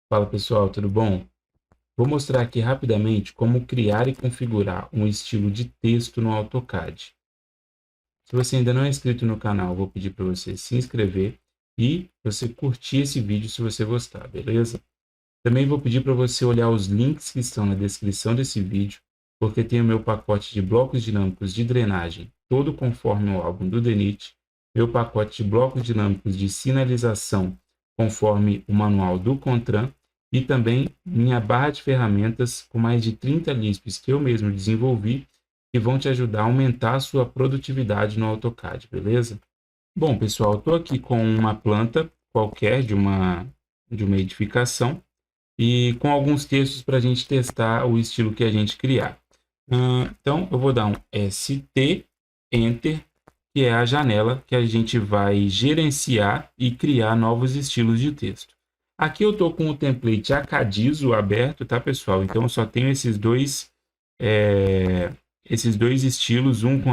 Fala pessoal, tudo bom? Vou mostrar aqui rapidamente como criar e configurar um estilo de texto no AutoCAD. Se você ainda não é inscrito no canal, vou pedir para você se inscrever e você curtir esse vídeo se você gostar, beleza? Também vou pedir para você olhar os links que estão na descrição desse vídeo, porque tem o meu pacote de blocos dinâmicos de drenagem, todo conforme o álbum do DENIT, meu pacote de blocos dinâmicos de sinalização, conforme o manual do CONTRAN, e também minha barra de ferramentas com mais de 30 LISPs que eu mesmo desenvolvi, que vão te ajudar a aumentar a sua produtividade no AutoCAD, beleza? Bom, pessoal, estou aqui com uma planta qualquer de uma edificação, e com alguns textos para a gente testar o estilo que a gente criar. Então, eu vou dar um ST, Enter, que é a janela que a gente vai gerenciar e criar novos estilos de texto. Aqui eu estou com o template Acadizo aberto, tá, pessoal? Então, eu só tenho esses dois estilos, um com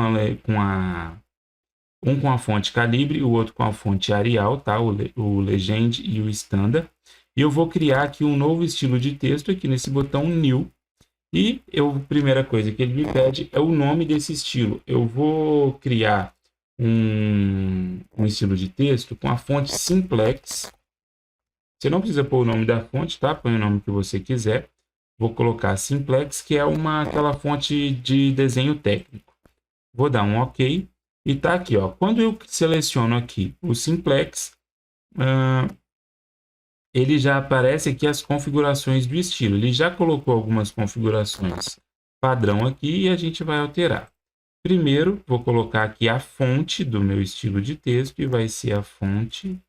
a fonte Calibre e o outro com a fonte Arial, tá? O Legend e o Standard. E eu vou criar aqui um novo estilo de texto aqui nesse botão New. E a primeira coisa que ele me pede é o nome desse estilo. Eu vou criar um estilo de texto com a fonte Simplex. Você não precisa pôr o nome da fonte, tá? Põe o nome que você quiser. Vou colocar Simplex, que é aquela fonte de desenho técnico. Vou dar um OK. E tá aqui, ó. Quando eu seleciono aqui o Simplex, ele já aparece aqui as configurações do estilo. Ele já colocou algumas configurações padrão aqui e a gente vai alterar. Primeiro, vou colocar aqui a fonte do meu estilo de texto e vai ser a fonte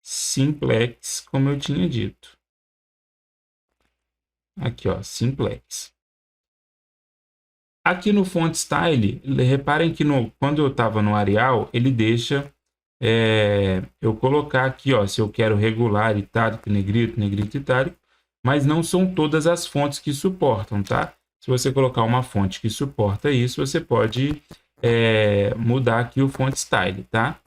Simplex, como eu tinha dito. Aqui, ó, Simplex. Aqui no Font Style, reparem que quando eu estava no Arial, ele deixa eu colocar aqui, ó, se eu quero regular, itálico, negrito, negrito, itálico, mas não são todas as fontes que suportam, tá? Se você colocar uma fonte que suporta isso, você pode mudar aqui o Font Style, tá?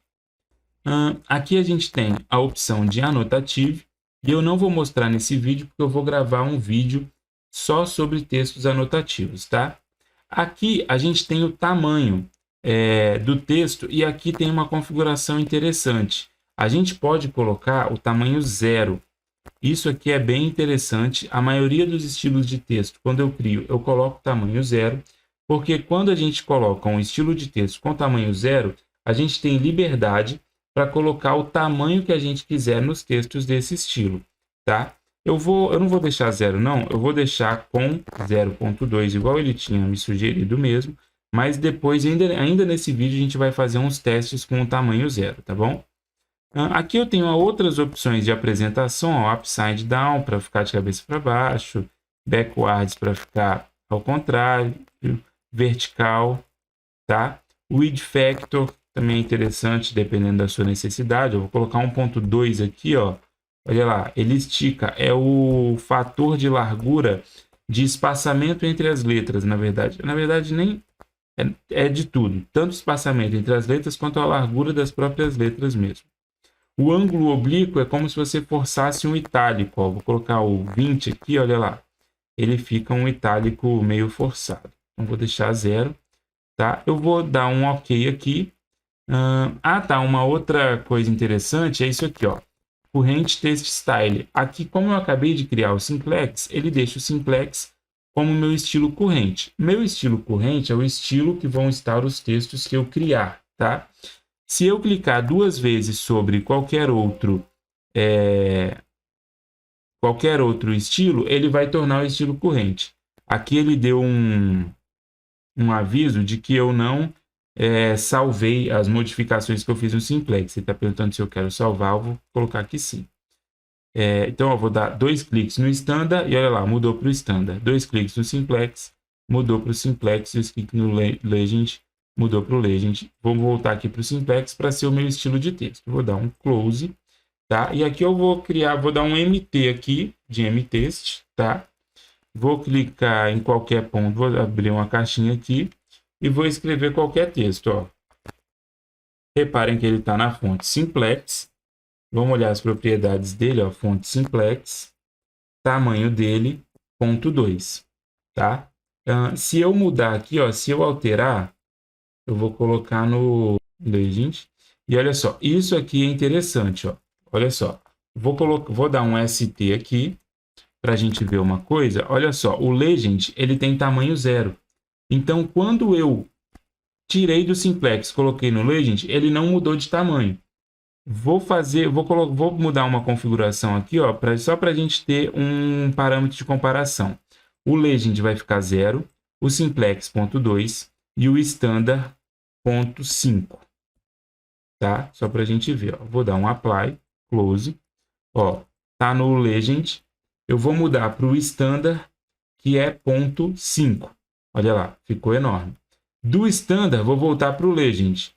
Aqui a gente tem a opção de Annotative, e eu não vou mostrar nesse vídeo, porque eu vou gravar um vídeo só sobre textos anotativos, tá? Aqui a gente tem o tamanho do texto e aqui tem uma configuração interessante. A gente pode colocar o tamanho 0. Isso aqui é bem interessante. A maioria dos estilos de texto, quando eu crio, eu coloco o tamanho 0, porque quando a gente coloca um estilo de texto com tamanho 0, a gente tem liberdade para colocar o tamanho que a gente quiser nos textos desse estilo, tá? Eu não vou deixar 0, não. Eu vou deixar com 0.2, igual ele tinha me sugerido mesmo. Mas depois, ainda nesse vídeo, a gente vai fazer uns testes com o tamanho 0, tá bom? Aqui eu tenho outras opções de apresentação, ó, upside down para ficar de cabeça para baixo, backwards para ficar ao contrário, vertical, tá? Width factor também é interessante, dependendo da sua necessidade. Eu vou colocar 1.2 aqui, ó. Olha lá, ele estica, é o fator de largura de espaçamento entre as letras, na verdade. Na verdade, nem é de tudo, tanto espaçamento entre as letras quanto a largura das próprias letras mesmo. O ângulo oblíquo é como se você forçasse um itálico, ó. Vou colocar o 20 aqui, olha lá. Ele fica um itálico meio forçado. Então, vou deixar 0, tá? Eu vou dar um OK aqui. Tá, uma outra coisa interessante é isso aqui, ó. Current Text Style. Aqui, como eu acabei de criar o Simplex, ele deixa o Simplex como meu estilo corrente. Meu estilo corrente é o estilo que vão estar os textos que eu criar, tá? Se eu clicar 2 vezes sobre qualquer outro estilo, ele vai tornar o estilo corrente. Aqui ele deu um aviso de que eu não salvei as modificações que eu fiz no Simplex. Ele está perguntando se eu quero salvar, eu vou colocar aqui sim. Então, eu vou dar 2 cliques no Standard e olha lá, mudou para o Standard. 2 cliques no Simplex, mudou para o Simplex. 2 cliques no Legend, mudou para o Legend. Vou voltar aqui para o Simplex para ser o meu estilo de texto. Vou dar um Close, tá? E aqui eu vou dar um MT aqui, de MText, tá? Vou clicar em qualquer ponto, vou abrir uma caixinha aqui e vou escrever qualquer texto, ó. Reparem que ele está na fonte Simplex. Vamos olhar as propriedades dele, ó, fonte simplex, tamanho dele, ponto 2, tá? Se eu mudar aqui, ó, se eu alterar, eu vou colocar no Legend. E olha só, isso aqui é interessante, ó. Olha só, vou dar um ST aqui para a gente ver uma coisa. Olha só, o Legend ele tem tamanho 0. Então, quando eu tirei do Simplex, coloquei no Legend, ele não mudou de tamanho. Vou mudar uma configuração aqui, ó, só para a gente ter um parâmetro de comparação. O Legend vai ficar 0, o Simplex 0.2 e o Standard 0.5. Tá? Só para a gente ver. Ó. Vou dar um Apply, Close. Ó, tá no Legend. Eu vou mudar para o Standard, que é 0.5. Olha lá, ficou enorme. Do Standard, vou voltar para o Legend.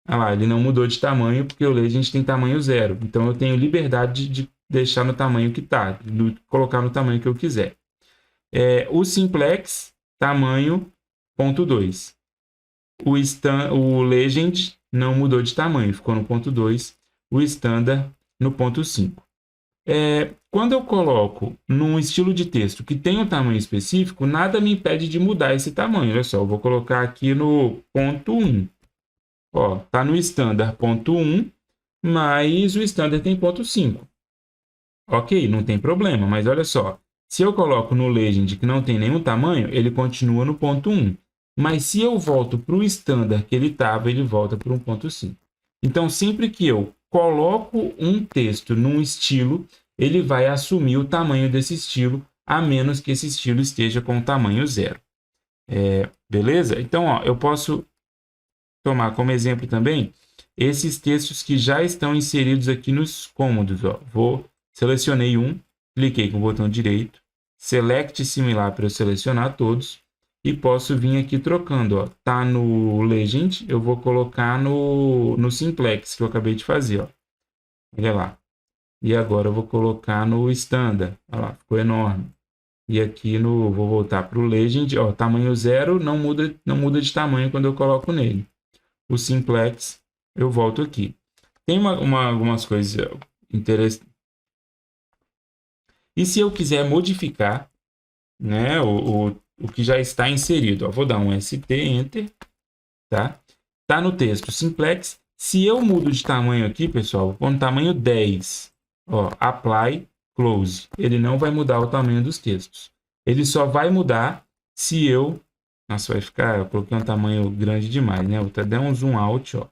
Olha lá, ele não mudou de tamanho, porque o Legend tem tamanho 0. Então, eu tenho liberdade de deixar no tamanho que está, colocar no tamanho que eu quiser. O Simplex, tamanho 0.2. O Legend não mudou de tamanho, ficou no 0.2. O Standard no 0.5. Quando eu coloco num estilo de texto que tem um tamanho específico, nada me impede de mudar esse tamanho. Olha só, eu vou colocar aqui no 0.1. Ó, tá no Standard 0.1, mas o Standard tem 0.5. Ok, não tem problema, mas olha só. Se eu coloco no Legend que não tem nenhum tamanho, ele continua no 0.1. Mas se eu volto para o Standard que ele estava, ele volta para 1.5. Então, sempre que eu coloco um texto num estilo, ele vai assumir o tamanho desse estilo, a menos que esse estilo esteja com tamanho 0. Beleza? Então, ó, eu posso tomar como exemplo também esses textos que já estão inseridos aqui nos cômodos. Ó. Selecionei um, cliquei com o botão direito, Select similar para eu selecionar todos. E posso vir aqui trocando, ó. Tá no Legend, eu vou colocar no Simplex, que eu acabei de fazer, ó. Olha lá. E agora eu vou colocar no Standard. Olha lá, ficou enorme. E aqui vou voltar para o Legend, ó, tamanho 0, não muda de tamanho quando eu coloco nele. O Simplex, eu volto aqui. Tem algumas coisas interessantes. E se eu quiser modificar, né, o que já está inserido. Ó, vou dar um ST, Enter. Tá no texto Simplex. Se eu mudo de tamanho aqui, pessoal, vou pôr no tamanho 10. Ó, Apply, Close. Ele não vai mudar o tamanho dos textos. Ele só vai mudar se eu... Nossa, vai ficar... Eu coloquei um tamanho grande demais, né? Vou até dar um zoom out, ó.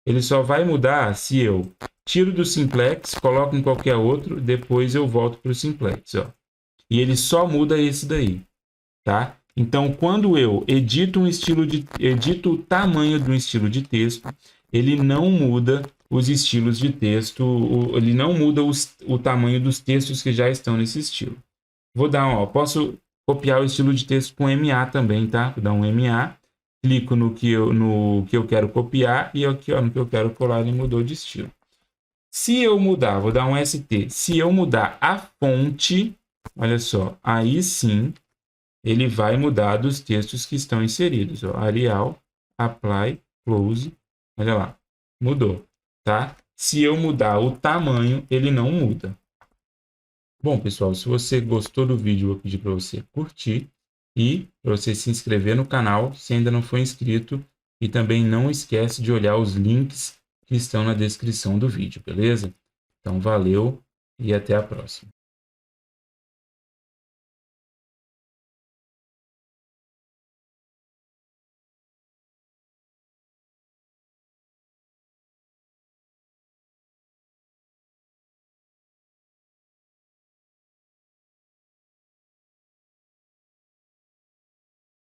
Ele só vai mudar se eu tiro do Simplex, coloco em qualquer outro, depois eu volto para o Simplex, ó. E ele só muda esse daí. Tá? Então, quando eu edito o tamanho de um estilo de texto, ele não muda os estilos de texto, ele não muda o tamanho dos textos que já estão nesse estilo. Vou dar, ó, posso copiar o estilo de texto com MA também, tá? Vou dar um MA, clico no que eu quero copiar e aqui, ó, no que eu quero colar, ele mudou de estilo. Se eu mudar, vou dar um ST, se eu mudar a fonte, olha só, aí sim ele vai mudar dos textos que estão inseridos. Ó. Arial, Apply, Close. Olha lá, mudou. Tá? Se eu mudar o tamanho, ele não muda. Bom, pessoal, se você gostou do vídeo, eu vou pedir para você curtir e para você se inscrever no canal se ainda não for inscrito. E também não esquece de olhar os links que estão na descrição do vídeo, beleza? Então, valeu e até a próxima.